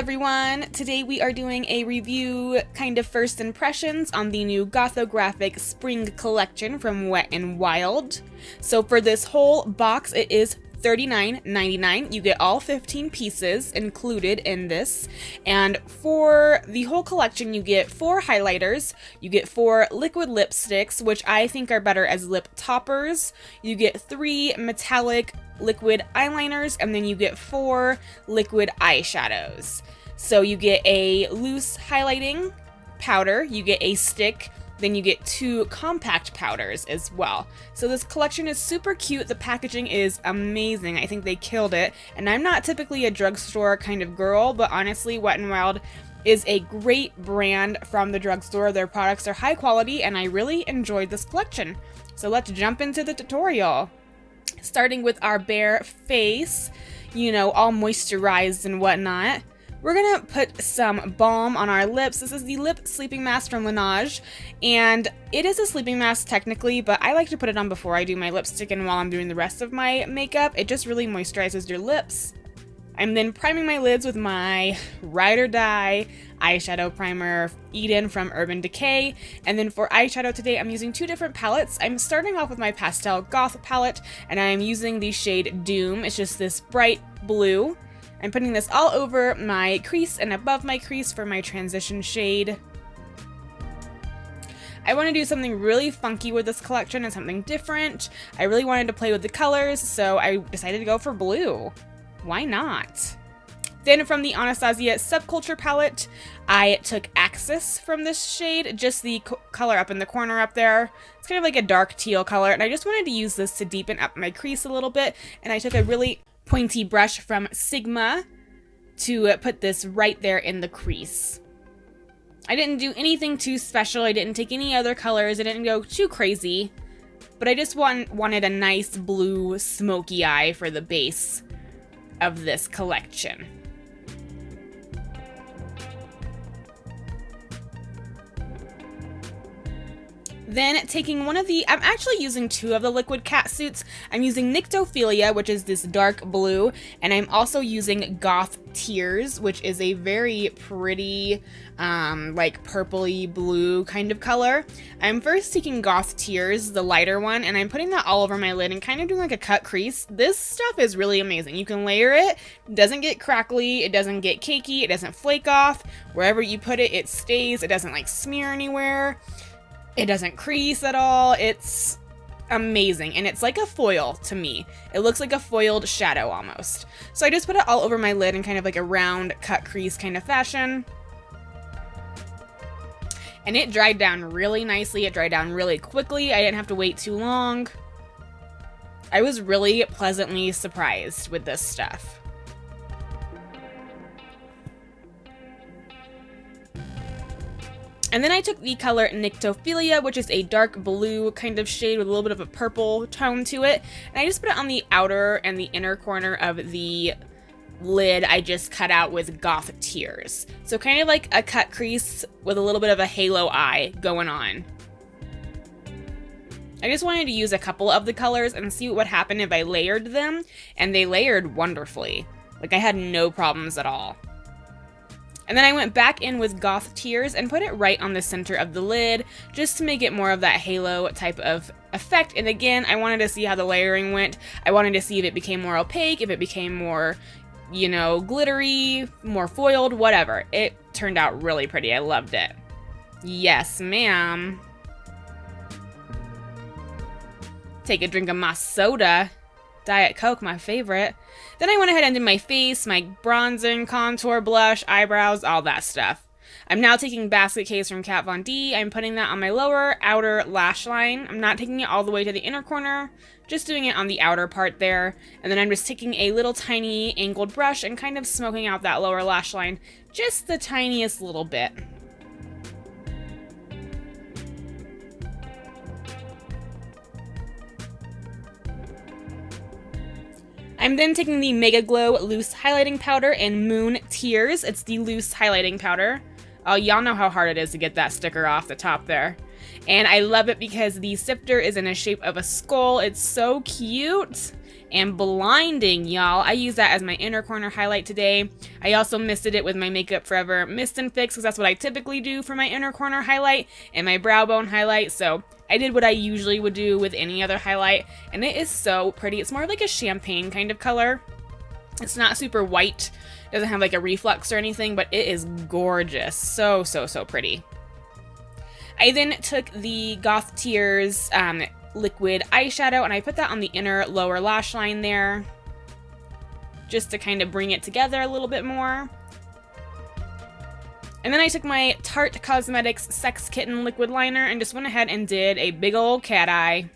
everyone! Today we are doing a review, kind of first impressions on the new Goth-O-Graphic Spring collection from Wet n Wild. So for this whole box it is $39.99. You get all 15 pieces included in this, and for the whole collection you get 4 highlighters, you get 4 liquid lipsticks, which I think are better as lip toppers, you get 3 metallic liquid eyeliners, and then you get 4 liquid eyeshadows. So you get a loose highlighting powder, you get a stick, then you get 2 compact powders as well. So this collection is super cute. The packaging is amazing. I think they killed it. And I'm not typically a drugstore kind of girl, but honestly, Wet n Wild is a great brand from the drugstore. Their products are high quality, and I really enjoyed this collection. So let's jump into the tutorial. Starting with our bare face, you know, all moisturized and whatnot. We're gonna put some balm on our lips. This is the lip sleeping mask from Laneige, and it is a sleeping mask technically, but I like to put it on before I do my lipstick and while I'm doing the rest of my makeup. It just really moisturizes your lips. I'm then priming my lids with my Ride or Die eyeshadow primer, Eden from Urban Decay. And then for eyeshadow today, I'm using 2 different palettes. I'm starting off with my Pastel Goth palette, and I'm using the shade Doom. It's just this bright blue. I'm putting this all over my crease and above my crease for my transition shade. I want to do something really funky with this collection and something different. I really wanted to play with the colors, so I decided to go for blue. Why not? Then from the Anastasia Subculture palette, I took Axis from this shade, just the color up in the corner up there. It's kind of like a dark teal color, and I just wanted to use this to deepen up my crease a little bit, and I took a really pointy brush from Sigma to put this right there in the crease. I didn't do anything too special. I didn't take any other colors. I didn't go too crazy, but I just wanted a nice blue smoky eye for the base of this collection. Then taking one of the, I'm actually using 2 of the liquid cat suits. I'm using Nyctophilia, which is this dark blue, and I'm also using Goth Tears, which is a very pretty, like purpley blue kind of color. I'm first taking Goth Tears, the lighter one, and I'm putting that all over my lid and kind of doing like a cut crease. This stuff is really amazing. You can layer it, it doesn't get crackly, it doesn't get cakey, it doesn't flake off. Wherever you put it, it stays, it doesn't like smear anywhere. It doesn't crease at all. It's amazing, and it's like a foil to me. It looks like a foiled shadow almost. So I just put it all over my lid in kind of like a round cut crease kind of fashion. And it dried down really nicely. It dried down really quickly. I didn't have to wait too long. I was really pleasantly surprised with this stuff. And then I took the color Nyctophilia, which is a dark blue kind of shade with a little bit of a purple tone to it. And I just put it on the outer and the inner corner of the lid I just cut out with Goth Tears. So kind of like a cut crease with a little bit of a halo eye going on. I just wanted to use a couple of the colors and see what would happen if I layered them. And they layered wonderfully. Like I had no problems at all. And then I went back in with Goth Tears and put it right on the center of the lid, just to make it more of that halo type of effect. And again, I wanted to see how the layering went. I wanted to see if it became more opaque, if it became more, you know, glittery, more foiled, whatever. It turned out really pretty. I loved it. Yes, ma'am. Take a drink of my soda. Diet Coke, my favorite. Then I went ahead and did my face, my bronzing, contour, blush, eyebrows, all that stuff. I'm now taking Basket Case from Kat Von D. I'm putting that on my lower outer lash line. I'm not taking it all the way to the inner corner, just doing it on the outer part there. And then I'm just taking a little tiny angled brush and kind of smoking out that lower lash line just the tiniest little bit. I'm then taking the Mega Glow Loose Highlighting Powder in Moon Tears. It's the loose highlighting powder. Oh, y'all know how hard it is to get that sticker off the top there. And I love it because the sifter is in a shape of a skull. It's so cute and blinding, y'all. I use that as my inner corner highlight today. I also misted it with my Makeup Forever Mist and Fix because that's what I typically do for my inner corner highlight and my brow bone highlight. So I did what I usually would do with any other highlight, and it is so pretty. It's more like a champagne kind of color. It's not super white. It doesn't have like a reflex or anything, but it is gorgeous. So, so, so pretty. I then took the Goth Tears liquid eyeshadow and I put that on the inner lower lash line there just to kind of bring it together a little bit more. And then I took my Tarte Cosmetics Sex Kitten liquid liner and just went ahead and did a big old cat eye.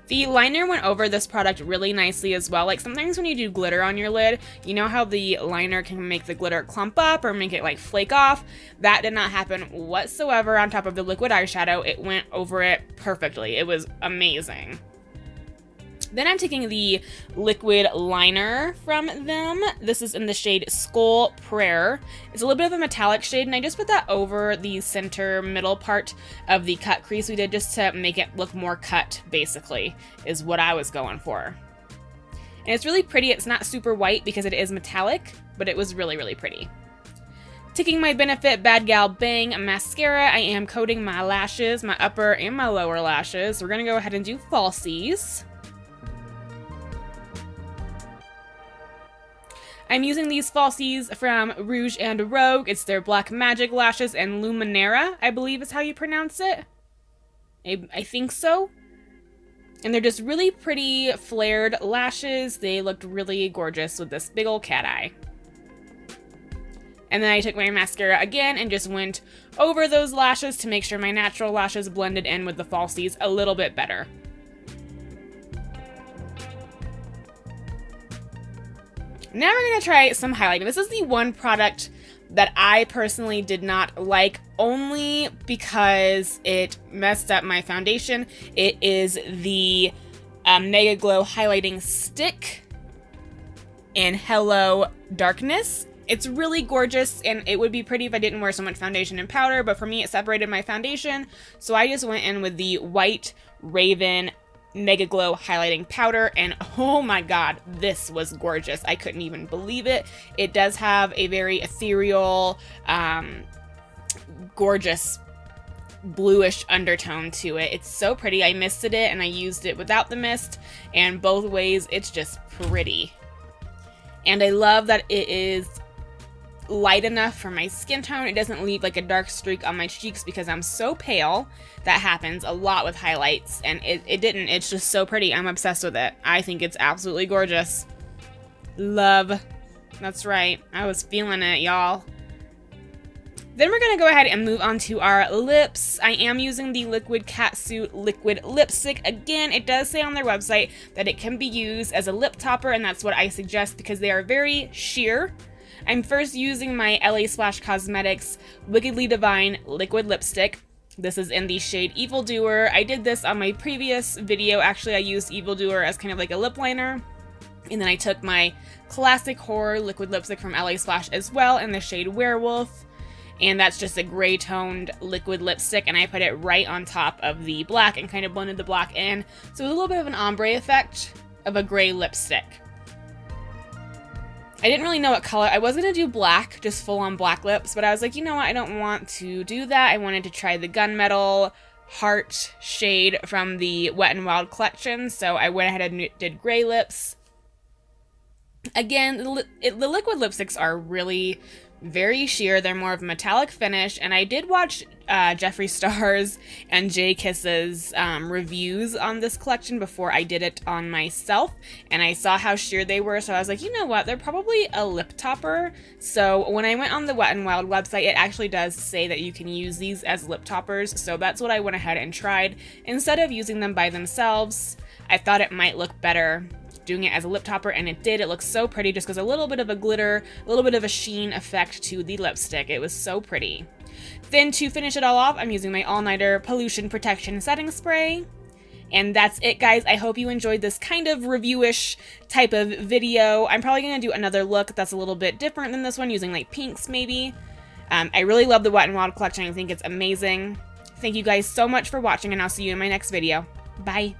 The liner went over this product really nicely as well. Like sometimes when you do glitter on your lid, you know how the liner can make the glitter clump up or make it like flake off? That did not happen whatsoever on top of the liquid eyeshadow. It went over it perfectly. It was amazing. Then I'm taking the liquid liner from them. This is in the shade Skull Prayer. It's a little bit of a metallic shade, and I just put that over the center middle part of the cut crease we did just to make it look more cut, basically, is what I was going for. And it's really pretty. It's not super white because it is metallic, but it was really, really pretty. Taking my Benefit Bad Gal Bang mascara, I am coating my lashes, my upper and my lower lashes. We're going to go ahead and do falsies. I'm using these falsies from Rouge and Rogue. It's their Black Magic Lashes and Luminera, I believe is how you pronounce it. I think so. And they're just really pretty flared lashes. They looked really gorgeous with this big old cat eye. And then I took my mascara again and just went over those lashes to make sure my natural lashes blended in with the falsies a little bit better. Now we're going to try some highlighting. This is the one product that I personally did not like, only because it messed up my foundation. It is the Mega Glow Highlighting Stick in Hello Darkness. It's really gorgeous, and it would be pretty if I didn't wear so much foundation and powder, but for me it separated my foundation, so I just went in with the White Raven Mega Glow highlighting powder, and oh my god, this was gorgeous. I couldn't even believe it. It does have a very ethereal, gorgeous bluish undertone to it. It's so pretty. I misted it and I used it without the mist, and both ways it's just pretty. And I love that it is light enough for my skin tone. It doesn't leave like a dark streak on my cheeks because I'm so pale. That happens a lot with highlights, and it didn't. It's just so pretty. I'm obsessed with it. I think it's absolutely gorgeous. Love. That's right. I was feeling it, y'all. Then we're going to go ahead and move on to our lips. I am using the Liquid Catsuit Liquid Lipstick. Again, it does say on their website that it can be used as a lip topper, and that's what I suggest because they are very sheer. I'm first using my LA Splash Cosmetics Wickedly Divine Liquid Lipstick. This is in the shade Evildoer. I did this on my previous video. Actually, I used Evildoer as kind of like a lip liner. And then I took my Classic Horror Liquid Lipstick from LA Splash as well in the shade Werewolf. And that's just a gray toned liquid lipstick, and I put it right on top of the black and kind of blended the black in. So it was a little bit of an ombre effect of a gray lipstick. I didn't really know what color. I was going to do black, just full on black lips, but I was like, you know what, I don't want to do that. I wanted to try the Gunmetal Heart shade from the Wet n Wild collection, so I went ahead and did gray lips. Again, the liquid lipsticks are really very sheer. They're more of a metallic finish, and I did watch Jeffree Star's and Jay Kiss's reviews on this collection before I did it on myself, and I saw how sheer they were, so I was like, you know what, they're probably a lip topper. So when I went on the Wet n Wild website, it actually does say that you can use these as lip toppers, so that's what I went ahead and tried. Instead of using them by themselves, I thought it might look better doing it as a lip topper, and it did. It looks so pretty, just because a little bit of a glitter, a little bit of a sheen effect to the lipstick. It was so pretty. Then to finish it all off, I'm using my All Nighter Pollution Protection Setting Spray. And that's it, guys. I hope you enjoyed this kind of review-ish type of video. I'm probably going to do another look that's a little bit different than this one, using like pinks maybe. I really love the Wet n Wild collection. I think it's amazing. Thank you guys so much for watching, and I'll see you in my next video. Bye!